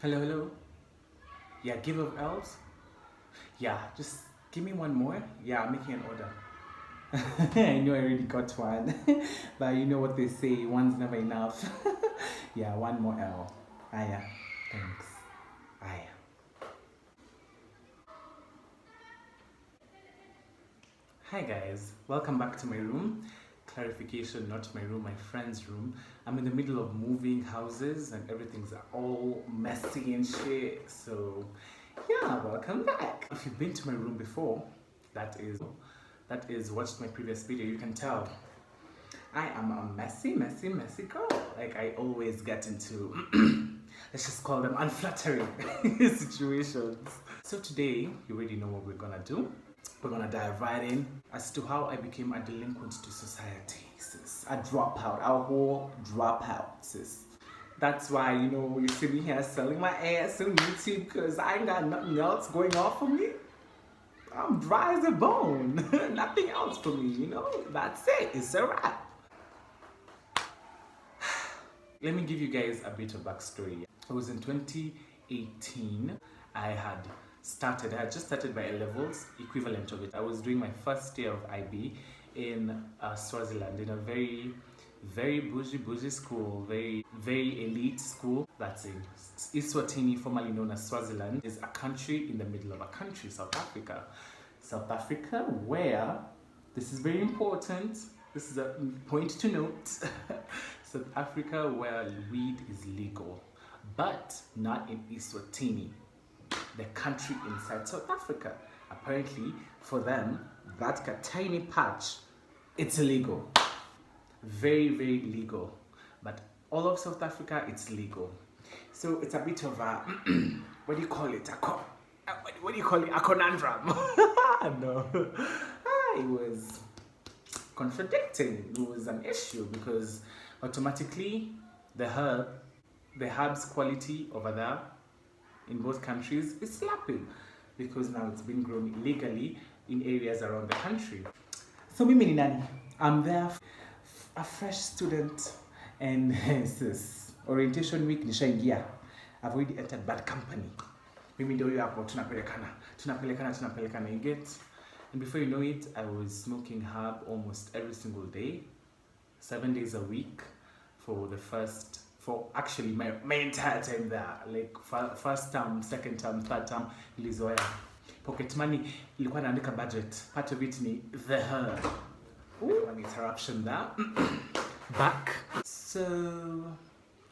Hello, hello. Yeah, give of elves. Yeah, just give me one more. Yeah, I'm making an order. I know I already got one, but you know what they say, one's never enough. Yeah, one more L. Ah, yeah. Thanks. Ah, yeah. Hi guys, welcome back to my room. Clarification, not my room, my friend's room. I'm in the middle of moving houses and everything's all messy and shit. So, yeah, welcome back. If you've been to my room before, that is watched my previous video, you can tell I am a messy, messy, messy girl. Like I always get into let's just call them unflattering situations. So today, you already know what we're gonna do. We're gonna dive right in as to how I became a delinquent to society, sis. A dropout, a whole dropout, sis. That's why, you see me here selling my ass on YouTube because I ain't got nothing else going on for me. I'm dry as a bone. Nothing else for me. That's it. It's a wrap. Let me give you guys a bit of backstory. It was in 2018. I had just started my A levels, equivalent of it. I was doing my first year of IB in Swaziland, in a very, very bougie school, very, very elite school. That's in Eswatini, formerly known as Swaziland, is a country in the middle of a country, South Africa. South Africa, where, this is very important, this is a point to note, South Africa where weed is legal, but not in Eswatini, the country inside South Africa. Apparently, for them, that tiny patch, it's illegal. Very, very legal. But all of South Africa, it's legal. So it's a bit of a, what do you call it? What do you call it? A conundrum. No. It was contradicting. It was an issue because automatically the herb's quality over there in both countries is slapping because now it's been grown illegally in areas around the country. So mimi ni nani? I'm there, a fresh student, and sis, orientation week nishaingia. I've already entered bad company. Mimi ndio hiyo hapo tunapelekana, you get? And before you know it, I was smoking herb almost every single day, 7 days a week for actually my entire time there. Like first term, second term, third term, nilizoea. Pocket money, ilikuwa naandika budget. Part of it ni the herb. An interruption there. Back. So,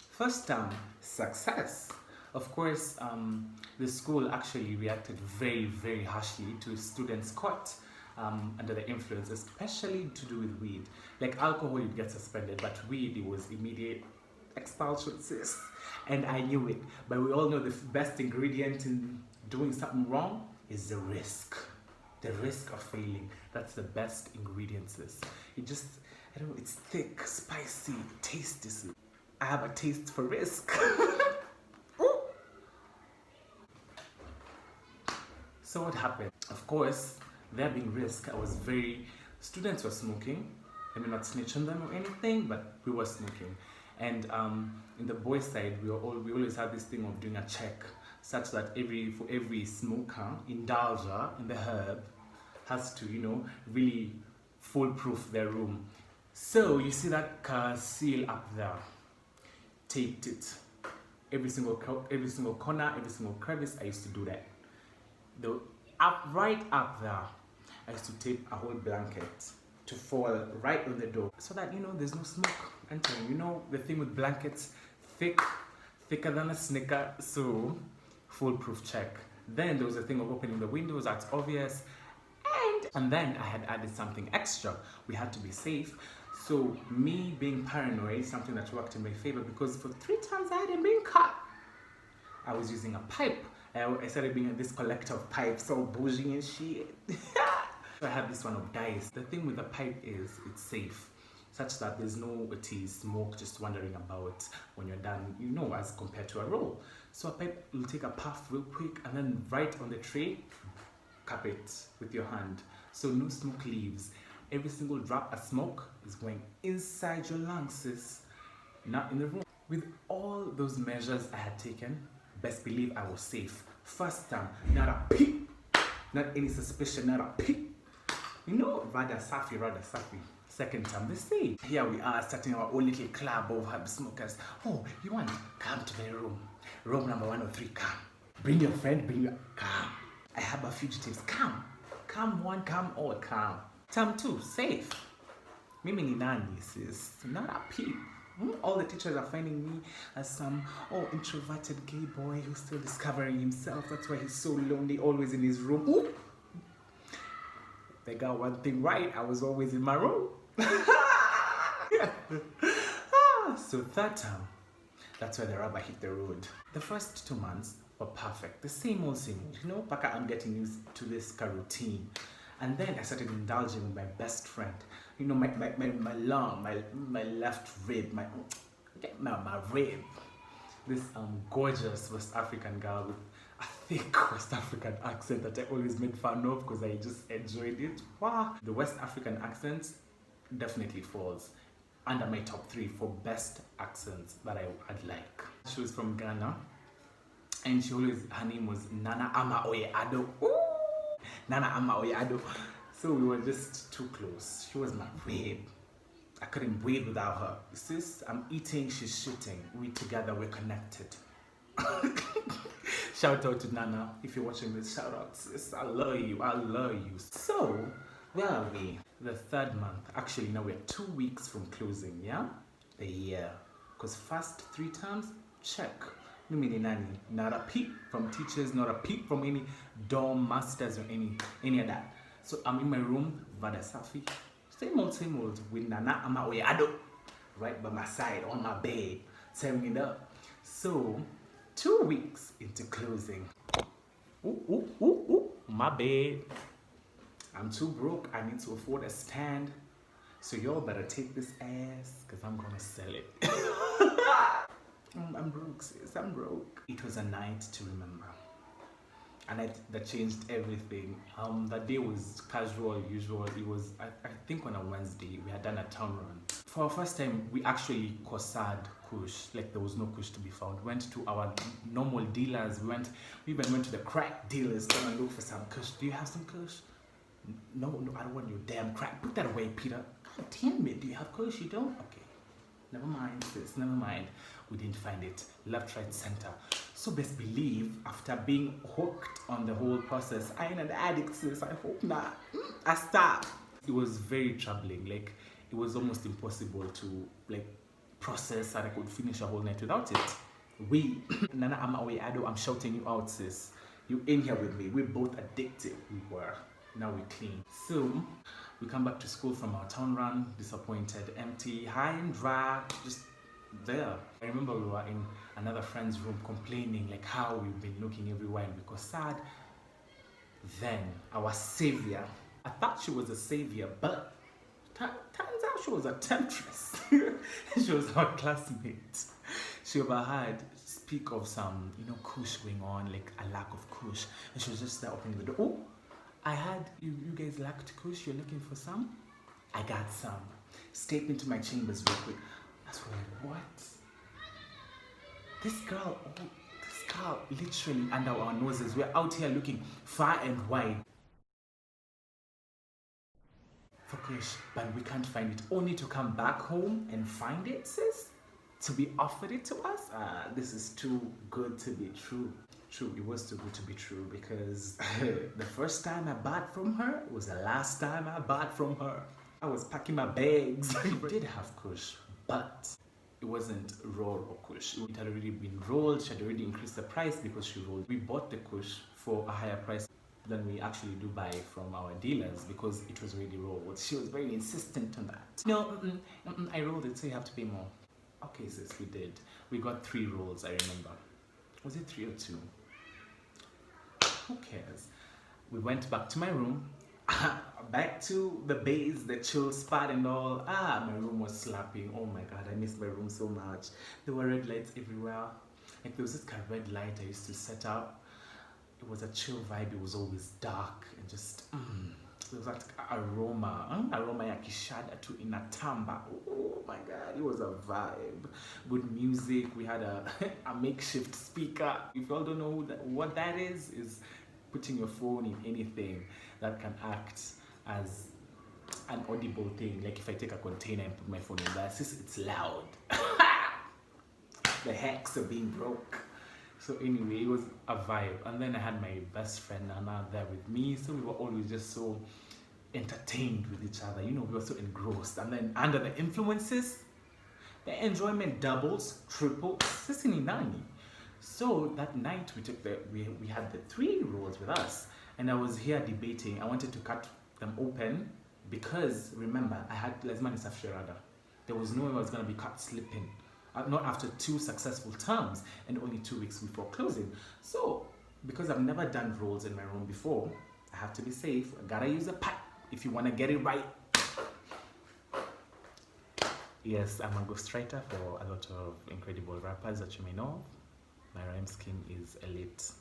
first term, success. Of course, the school actually reacted very, very harshly to students caught under the influence, especially to do with weed. Like alcohol, you'd get suspended, but weed, it was immediate expulsion, sis. And I knew it. But we all know the best ingredient in doing something wrong is the risk. The risk of failing. That's the best ingredient, sis. It just, I don't know, it's thick, spicy, tasty. I have a taste for risk. So what happened? Of course, there being risk, students were smoking. I mean, not snitch on them or anything, but we were smoking. And in the boys' side, we always had this thing of doing a check, such that for every smoker, indulger in the herb, has to, really foolproof their room. So you see that seal up there, taped it. Every single corner, every single crevice, I used to do that. Right up there, I used to tape a whole blanket to fall right on the door so that there's no smoke entering. The thing with blankets, thicker than a snicker, so foolproof check. Then there was a thing of opening the windows, that's obvious. And then I had added something extra. We had to be safe. So me being paranoid, something that worked in my favor because for 3 times I hadn't been caught. I was using a pipe. I started being this collector of pipes, all bougie and shit. So I had this one of dice. The thing with the pipe is it's safe, such that there's no smoke just wandering about when you're done, as compared to a roll. So a pipe will take a puff real quick and then right on the tray, cup it with your hand. So no smoke leaves. Every single drop of smoke is going inside your lungs, sis, not in the room. With all those measures I had taken, Best believe I was safe. First time, not a peep, not any suspicion, not a peep. You know, rather safi, rather safi. Second time, the same. Here we are starting our own little club of herb smokers. Oh, you want? Come to my room. Room number 103, come. Bring your friend, bring your, come. I have a fugitives, come. Come one, come all, come. Time two, safe. Mimi ni nani, sis? Not a peep. All the teachers are finding me as some introverted gay boy who's still discovering himself. That's why he's so lonely, always in his room. Ooh. They got one thing right, I was always in my room. So third time, that's where the rubber hit the road. The first 2 months were perfect. The same old, you know, Paka, I'm getting used to this routine. And then I started indulging with my best friend. You know, my left rib, my rib. This gorgeous West African girl with a thick West African accent that I always made fun of because I just enjoyed it. Wow. The West African accent definitely falls under my top 3 for best accents that I'd like. She was from Ghana, and her name was Nana Ama Oyeado. Nana Ama Oyeado. So we were just too close. She was my babe. I couldn't breathe without her. Sis, I'm eating, she's shooting. We together, we're connected. Shout out to Nana. If you're watching this, shout out, sis. I love you. I love you. So, where are we? The third month. Actually, now we're 2 weeks from closing, yeah? The year. Because first 3 terms, check. Mimi nani? Not a peep from teachers, not a peep from any dorm masters or any of that. So I'm in my room, Vada Safi. Same old, with Nana Ama Oyeado right by my side on my bed, tearing it up. So 2 weeks into closing. My bed. I'm too broke. I need to afford a stand. So y'all better take this ass, because I'm gonna sell it. I'm broke, sis. I'm broke. It was a night to remember. A night that changed everything. That day was casual, usual. It was, I think on a Wednesday, we had done a town run. For our first time, we actually corsad kush, like there was no kush to be found. Went to our normal dealers. We even went to the crack dealers to look for some kush. Do you have some kush? No, I don't want your damn crack. Put that away, Peter. God damn it, do you have kush? You don't? Okay. Never mind, sis, never mind. We didn't find it. Left, right, center. So best believe, after being hooked on the whole process, I ain't an addict, sis. I hope not. I stopped. It was very troubling. Like, it was almost impossible to, like, process that I could finish a whole night without it. Nana Ama Oyeado, I'm shouting you out, sis. You in here with me. We're both addicted. We were. Now we're clean. So, we come back to school from our town run, disappointed, empty, high and dry, just there. I remember we were in another friend's room complaining like how we've been looking everywhere and we were sad. Then our savior, I thought she was a savior, but turns out she was a temptress. She was our classmate. She overheard speak of some, kush going on, like a lack of kush, and she was just there opening the door. Oh, I heard you guys lacked kush, you're looking for some? I got some. Step into my chambers real quick. I was like, what? This girl, literally under our noses. We're out here looking far and wide for kush, but we can't find it. Only to come back home and find it, sis? To be offered it to us? This is too good to be true. True, it was too good to be true because the first time I bought from her was the last time I bought from her. I was packing my bags. She did have kush, but it wasn't raw or kush. It had already been rolled. She had already increased the price because she rolled. We bought the kush for a higher price than we actually do buy from our dealers because it was already rolled. She was very insistent on that. No, I rolled it, so you have to pay more. Okay, sis, we did. We got 3 rolls, I remember. Was it 3 or 2? Who cares? We went back to my room, back to the base, the chill spot and all. My room was slapping. Oh my God, I missed my room so much. There were red lights everywhere. Like there was this kind of red light I used to set up. It was a chill vibe. It was always dark and just, there was that aroma ya kishada tu inatamba. Oh my god, it was a vibe. Good music. We had a makeshift speaker. If you all don't know what that is putting your phone in anything that can act as an audible thing. Like if I take a container and put my phone in there, it's loud. The hex of being broke. So anyway, it was a vibe. And then I had my best friend Nana there with me, so we were always just so entertained with each other. You know, we were so engrossed. And then under the influences, the enjoyment doubles, triples. Sisi ni nani? So that night we had the 3 rolls with us, and I was here debating. I wanted to cut them open because remember I had lazima nisafishe rada. There was no way I was gonna be caught slipping. Not after 2 successful terms and only 2 weeks before closing. So because I've never done rolls in my room before, I have to be safe. I gotta use a pipe if you wanna get it right. Yes, I'm a ghostwriter for a lot of incredible rappers that you may know. My rhyme scheme is elite.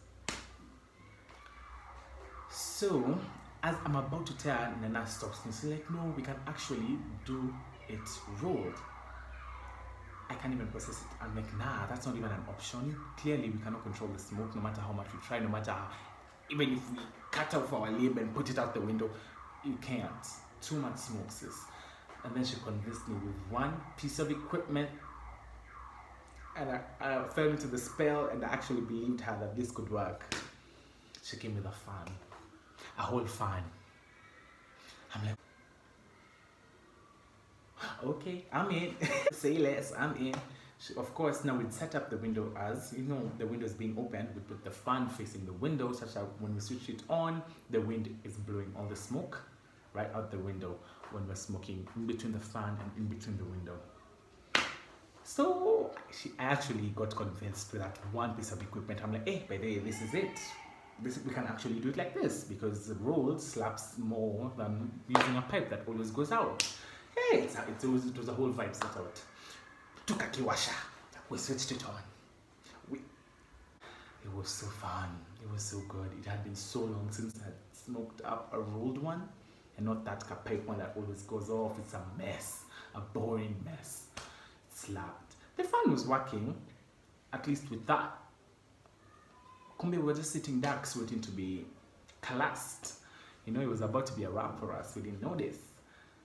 So as I'm about to tell Nana stops me, she's like, no, we can actually do it rolled. I can't even process it. I'm like, nah, that's not even an option. Clearly, we cannot control the smoke no matter how much we try, no matter how, even if we cut off our lip and put it out the window, you can't. Too much smoke, sis. And then she convinced me with one piece of equipment, and I fell into the spell, and I actually believed her that this could work. She came with a fan, a whole fan. I'm like, okay, I'm in. Say less, I'm in. Of course, now we'd set up the window as, you know, the window is being opened. We put the fan facing the window such that when we switch it on, the wind is blowing all the smoke right out the window when we're smoking in between the fan and in between the window. So she actually got convinced with that one piece of equipment. I'm like, hey, by the way, this is it. We can actually do it like this because the roll slaps more than using a pipe that always goes out. Hey, it was a whole vibe set out. Tukakiwasha. We switched it on. It was so fun. It was so good. It had been so long since I had smoked up a rolled one and not that pipe one that always goes off. It's a mess. A boring mess. It slapped. The fan was working, at least with that. Kumbe we were just sitting dark waiting to be collapsed. You know, it was about to be a wrap for us. We didn't know this.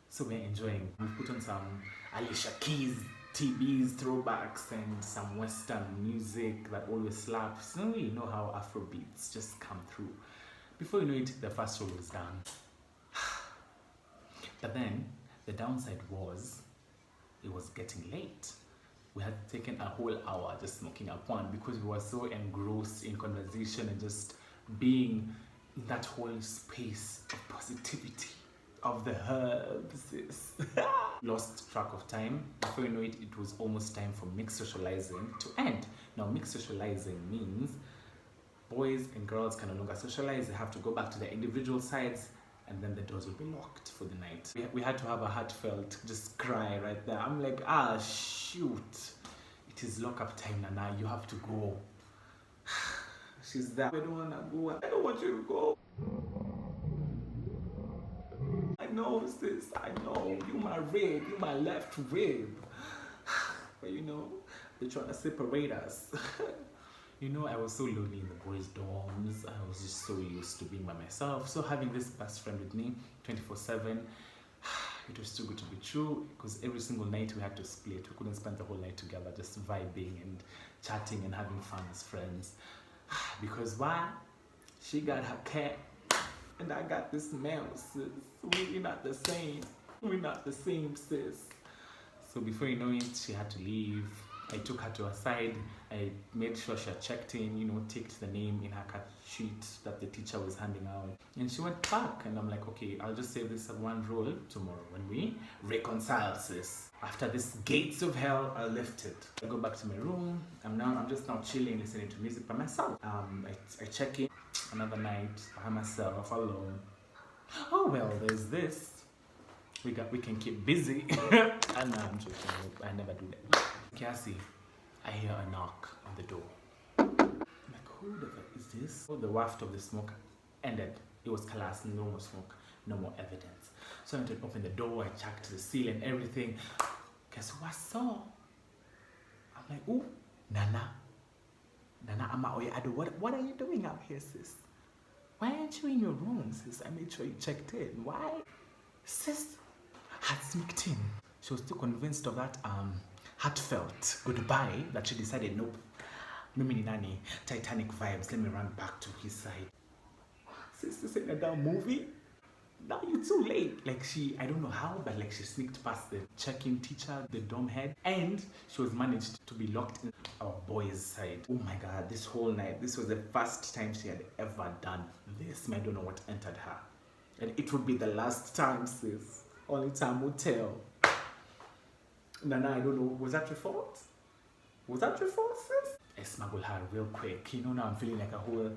So we're enjoying. We put on some Alicia Keys, TBs, throwbacks, and some Western music that always slaps. So you know how Afro beats just come through. Before you know it, the first roll was done. But then the downside was it was getting late. We had taken a whole hour just smoking up one because we were so engrossed in conversation and just being in that whole space of positivity. Of the herbs. Lost track of time. Before you know it, it was almost time for mixed socializing to end. Now, mixed socializing means boys and girls can no longer socialize. They have to go back to their individual sides, and then the doors will be locked for the night. We had to have a heartfelt just cry right there. I'm like, shoot. It is lock-up time, Nana. You have to go. She's there. I don't want to go. I don't want you to go. I know, sis, I know, you my rib, you my left rib. But you know, they're trying to separate us. You know, I was so lonely in the boys' dorms. I was just so used to being by myself. So having this best friend with me 24/7, it was too good to be true because every single night we had to split. We couldn't spend the whole night together just vibing and chatting and having fun as friends. Because why? She got her cat. And I got this male, sis. We're not the same. We're not the same, sis. So before you know it, she had to leave. I took her to her side. I made sure she had checked in, you know, ticked the name in her cut sheet that the teacher was handing out. And she went back. And I'm like, okay, I'll just save this one roll tomorrow when we reconcile, sis. After this gates of hell are lifted. I go back to my room. I'm just now chilling, listening to music by myself. I check in. Another night by myself alone. Oh well, there's this. We can keep busy. And I'm joking. I never do that. Cassie, I hear a knock on the door. I'm like, who the fuck is this? Oh, the waft of the smoke ended. It was collapsed. No more smoke. no more evidence. So I went to open the door, I checked the seal and everything. Guess who I saw? I'm like, oh, Nana, Ama Oyado, what are you doing out here, sis? Why aren't you in your room, sis? I made sure you checked in. Why? Sis had sneaked in. She was still convinced of that heartfelt goodbye that she decided, nope, Mimi Nani, Titanic vibes, let me run back to his side. Sis, this ain't a damn movie. Now you're too late. Like I don't know how, but like she sneaked past the check-in teacher, the dorm head, and she was managed to be locked in our boys' side. Oh my God, this whole night, this was the first time she had ever done this. I don't know what entered her. And it would be the last time, sis. Only time will tell. Nana, I don't know, was that your fault? Was that your fault, sis? I smuggled her real quick. You know, now I'm feeling like a whole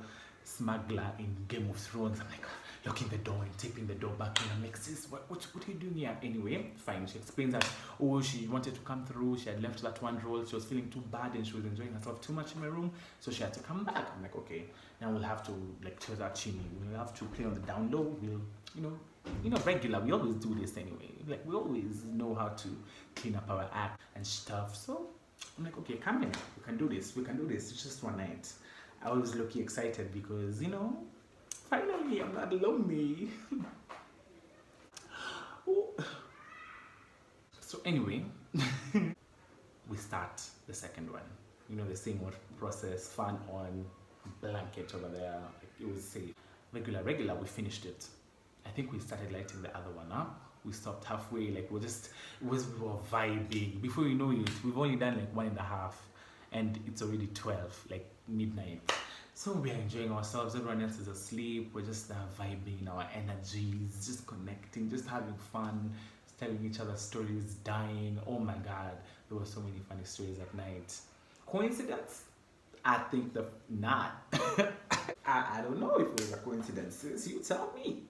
smuggler in Game of Thrones. I'm like, locking the door and taping the door back in. I'm like, sis, what are you doing here? Anyway, fine. She explains that, oh, she wanted to come through. She had left that one role. She was feeling too bad and she was enjoying herself too much in my room. So she had to come back. I'm like, okay, now we'll have to, like, choose our chimney. We'll have to play on the down low. We'll, you know, regular. We always do this anyway. Like, we always know how to clean up our act and stuff. So I'm like, okay, come in. We can do this. We can do this. It's just one night. I was low-key excited because, you know, finally, I'm not lonely. So anyway, we start the second one. You know, the same old process, fan on, blanket over there. Like it was safe. Regular, we finished it. I think we started lighting the other one up. We stopped halfway, like we were vibing. Before you know it, we've only done like 1.5 and it's already 12, like midnight. So we are enjoying ourselves, everyone else is asleep, we're just vibing, our energies, just connecting, just having fun, telling each other stories, dying. Oh my God, there were so many funny stories at night. Coincidence? I think not. I don't know if it was a coincidence, sis, you tell me.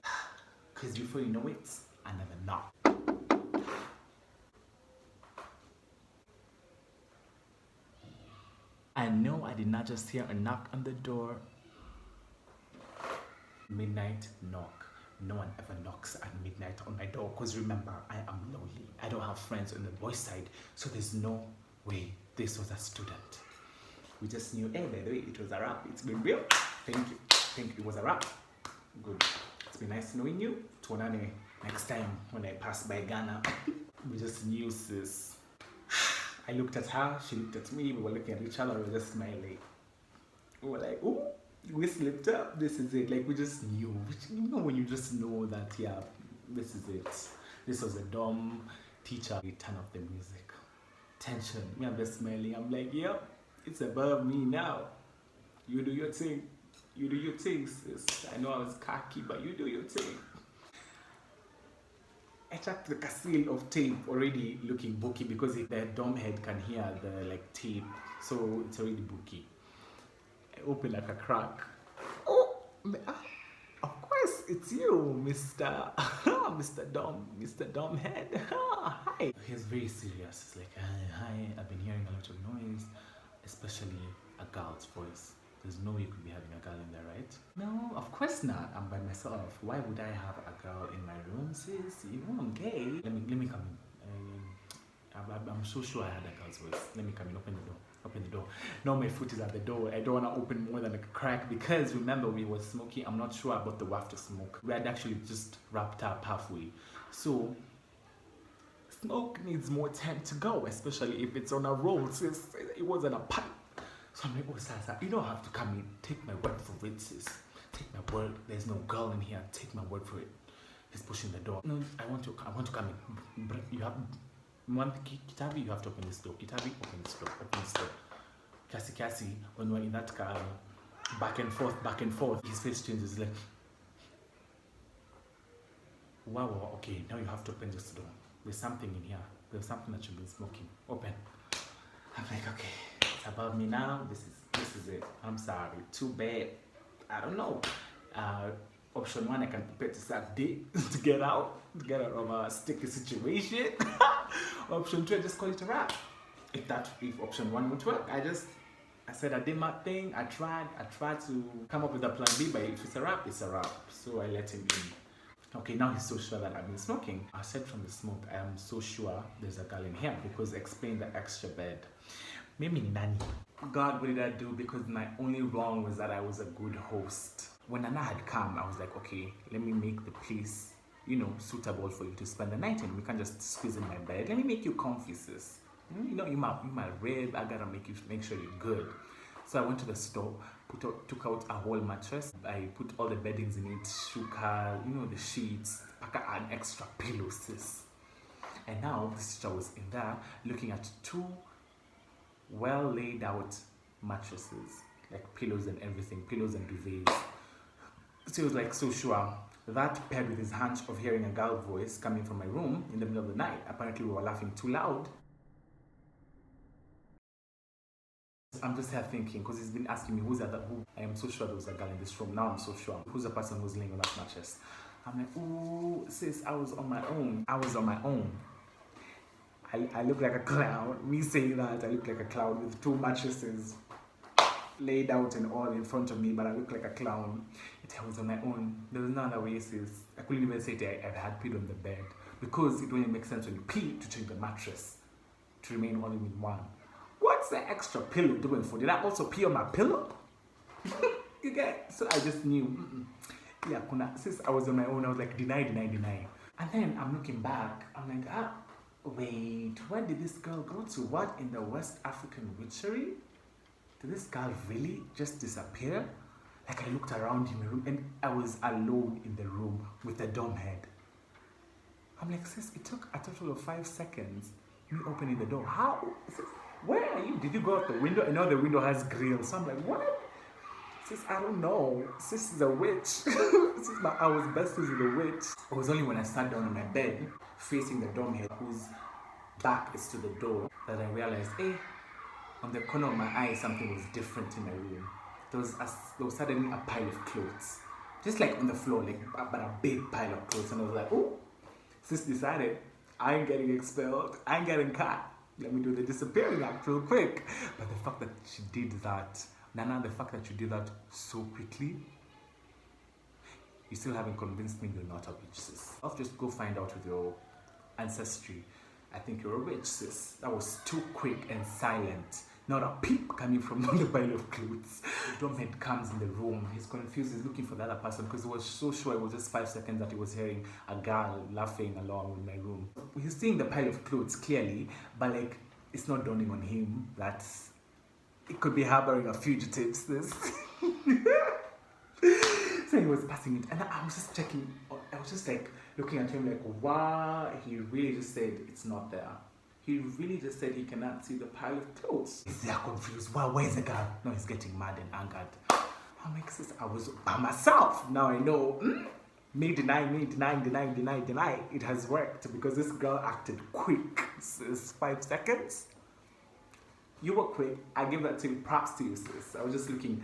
Because before you know it, another knock. I know I did not just hear a knock on the door. Midnight knock. No one ever knocks at midnight on my door because remember, I am lonely. I don't have friends on the boys' side, so there's no way this was a student. We just knew, hey, by the way, it was a wrap. It's been real. Thank you. It was a wrap. Good. It's been nice knowing you. Tuonane next time when I pass by Ghana. We just knew, sis. I looked at her, she looked at me, we were looking at each other, we were just smiling. We were like, oh, we slipped up, this is it. Like we just knew. You know when you just know that, yeah, this is it. This was a dorm teacher. We turn off the music. Tension. Me, I'm just smiling. I'm like, yep, it's above me now. You do your thing. You do your thing, sis. I know I was cocky, but you do your thing. I checked the seal of tape already looking booky because the dorm head can hear the like tape, so it's already booky. I open like a crack. Oh, of course it's you, Mr. Mr. Dorm head. Hi. He's very serious. It's like, hi. I've been hearing a lot of noise, especially a girl's voice. There's no way you could be having a girl in there, right? No, of course not. I'm by myself. Why would I have a girl in my room, sis? You know I'm gay. Let me come in. I'm so sure I had a girl's voice. Let me come in. Open the door. Open the door. Now my foot is at the door. I don't want to open more than a crack because remember we were smoking. I'm not sure about the waft of smoke. We had actually just wrapped up halfway. So smoke needs more time to go, especially if it's on a roll, sis. It wasn't a pipe. So I'm like, oh, Sasa, you don't have to come in. Take my word for it, sis. Take my word. There's no girl in here. Take my word for it. He's pushing the door. No, I want to come in. You have one Kitabi, you have to open this door. Kitabi, open this door. Open this door. Kasi, when we're in that car, back and forth, his face changes. Like, wow, okay, now you have to open this door. There's something in here. There's something that you've been smoking. Open. I'm like, okay. Above me now, this is it. I'm sorry, too bad. I don't know. Option 1, I can prepare to suck dick to get out of a sticky situation. Option 2, I just call it a wrap. If option 1 would work, I said I did my thing. I tried to come up with a plan B, but if it's a wrap, it's a wrap. So I let him in. Okay, now he's so sure that I've been smoking. Aside from the smoke, I am so sure there's a girl in here because explain the extra bed. Mimi ni nani? God, what did I do? Because my only wrong was that I was a good host. When Nana had come, I was like, okay, let me make the place, suitable for you to spend the night in. We can't just squeeze in my bed. Let me make you comfy, sis. You my rib. I gotta make sure you're good. So I went to the store, took out a whole mattress. I put all the beddings in it, shuka, the sheets, pack an extra pillow, sis. And now the sister was in there looking at two well laid out mattresses, like pillows and everything, pillows and duvets. So he was like so sure. That paired with his hunch of hearing a girl voice coming from my room in the middle of the night. Apparently we were laughing too loud. I'm just here thinking, because he's been asking me who I am so sure there was a girl in this room. Now I'm so sure. Who's the person who's laying on that mattress? I'm like, ooh, sis, I was on my own. I look like a clown. Me saying that, I look like a clown with two mattresses laid out and all in front of me, but I look like a clown. I was on my own. There was no other way, sis. I couldn't even say I had peed on the bed because it only makes sense when you pee to change the mattress to remain only with one. What's the extra pillow doing for? Did I also pee on my pillow? You get? So I just knew. Yeah, sis, I was on my own. I was like, deny. And then I'm looking back. I'm like, wait, where did this girl go to? What, in the West African witchery? Did this girl really just disappear? Like I looked around in the room and I was alone in the room with the dome head. I'm like, sis, it took a total of 5 seconds. Me opening the door. How? Sis, where are you? Did you go out the window? And now the window has grills. So I'm like, what? Sis, I don't know. Sis is a witch. I was besties with a witch. It was only when I sat down on my bed, facing the dome head, whose back is to the door, that I realized, on the corner of my eye, something was different in my room. There was suddenly a pile of clothes. Just like on the floor, but a big pile of clothes. And I was like, oh, sis decided, I ain't getting expelled. I ain't getting caught. Let me do the disappearing act real quick. But the fact that she did that, Nana, the fact that you did that so quickly, you still haven't convinced me you're not a witch, sis. I'll just go find out with your ancestry. I think you're a witch, sis. That was too quick and silent. Not a peep coming from the pile of clothes. Domhead comes in the room. He's confused. He's looking for the other person because he was so sure it was just 5 seconds that he was hearing a girl laughing along in my room. He's seeing the pile of clothes clearly, but it's not dawning on him that it could be harboring a fugitive, sis. So he was passing it, and I was just checking. I was just looking at him like, wow, he really just said it's not there. He really just said he cannot see the pile of clothes. He's there confused. Wow, where's the guy? No, he's getting mad and angered. I'm like, sis, I was by myself. Now I know. Me denying. It has worked because this girl acted quick. Sis, 5 seconds. You were quick. I give that to you. Props to you, sis. I was just looking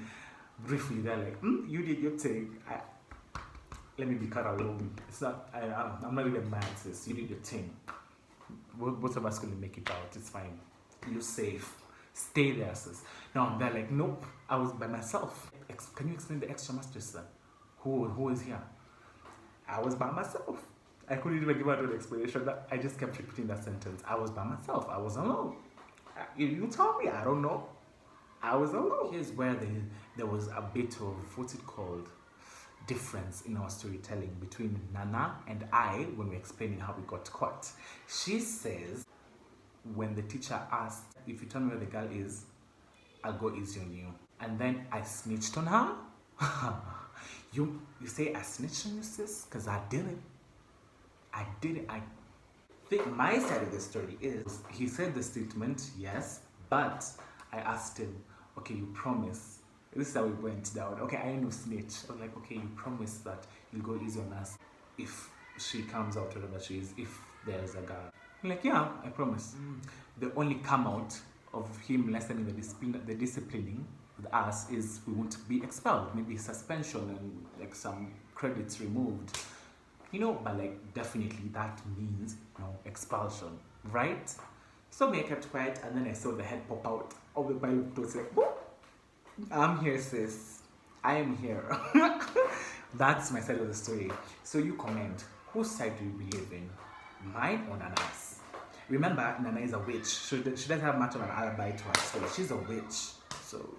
briefly there like, you did your thing. Let me be cut alone. It's not, I'm not even mad, sis. You did your thing. Both of us couldn't make it out. It's fine. You're safe. Stay there, sis. Now I'm there like, nope. I was by myself. Can you explain the extra mattress then? Who is here? I was by myself. I couldn't even give out an explanation. I just kept repeating that sentence. I was by myself. I was alone. You told me. I don't know. I was alone. Here's where there was a bit of, what's it called? Difference in our storytelling between Nana and I when we're explaining how we got caught. She says, when the teacher asked, if you tell me where the girl is, I'll go easy on you. And then I snitched on her? You say I snitched on you, sis? Because I didn't. I think my side of the story is, he said the statement, yes, but I asked him, okay, you promise. This is how it went down. Okay, I ain't no snitch. I was like, okay, you promise that you'll go easy on us if she comes out, whatever she is, if there's a girl. I'm like, yeah, I promise. The only come out of him lessening the disciplining with us is we won't be expelled. Maybe suspension and some credits removed. But definitely that means expulsion, right? So I kept quiet, and then I saw the head pop out of the pile of clothes like, whoop. I'm here, sis. I am here. That's my side of the story. So you comment, whose side do you believe in? Mine or Nana's? Remember, Nana is a witch. She doesn't have much of an alibi to her story. She's a witch. So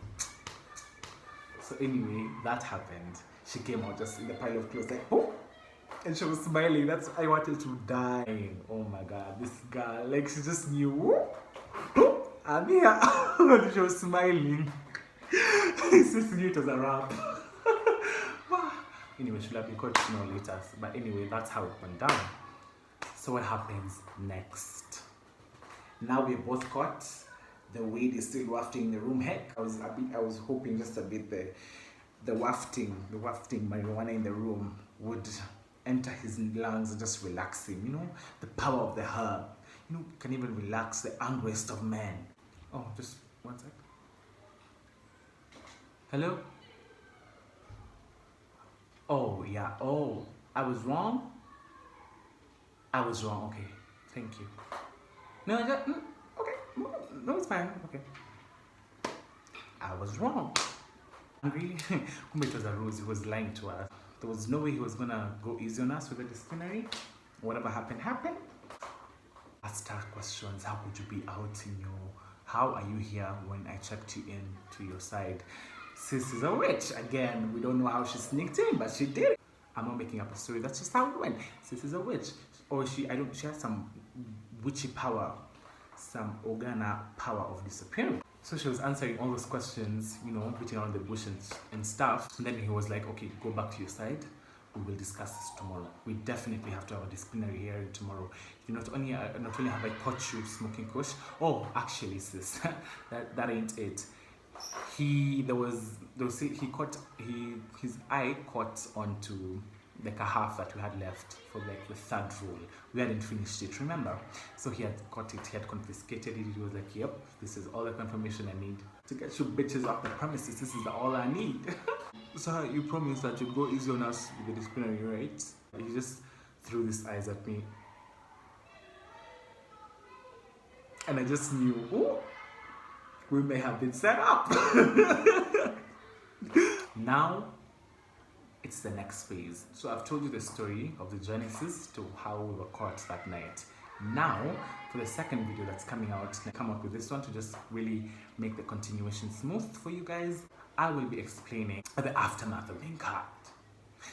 anyway, that happened. She came out just in the pile of clothes like, oh, and she was smiling. I wanted to die. Oh my god, this girl, like she just knew, oh, I'm here. She was smiling. Sis knew it was a wrap. Anyway, she'll have been caught later. But anyway, that's how it went down. So what happens next? Now we're both caught. The weed is still wafting in the room. Heck, I was hoping just a bit the wafting marijuana in the room would enter his lungs and just relax him. You know, the power of the herb. You know, can even relax the angriest of men. Oh, just one sec. Hello? Oh, yeah. Oh, I was wrong? I was wrong. Okay. Thank you. No, okay. No, it's fine. Okay. I was wrong. Really? It was a ruse. He was lying to us. There was no way he was gonna go easy on us with the disciplinary. Whatever happened, happened. Asked her questions. How could you be out in your... How are you here when I checked you in to your side? Sis is a witch. Again, we don't know how she sneaked in, but she did. I'm not making up a story. That's just how it went. Sis is a witch. Or she has some witchy power, some organa power of disappearing. So she was answering all those questions, you know, beating around the bush and stuff. And then he was like, okay, go back to your side. We will discuss this tomorrow. We definitely have to have a disciplinary hearing tomorrow. You not only have I caught you smoking kush. Oh, actually, sis, that ain't it. His eye caught onto like a half that we had left for like the third roll. We hadn't finished it, remember? So he had caught it, he had confiscated it. He was like, yep, this is all the confirmation I need to get you bitches off the premises. This is all I need. So you promised that you'd go easy on us with the disciplinary, right? He just threw his eyes at me. And I just knew, oh, we may have been set up. Now, it's the next phase. So I've told you the story of the genesis to how we were caught that night. Now, for the second video that's coming out, I come up with this one to just really make the continuation smooth for you guys. I will be explaining the aftermath of being caught.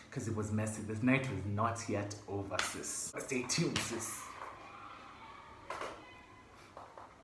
Because it was messy. This night was not yet over, sis. Stay tuned, sis.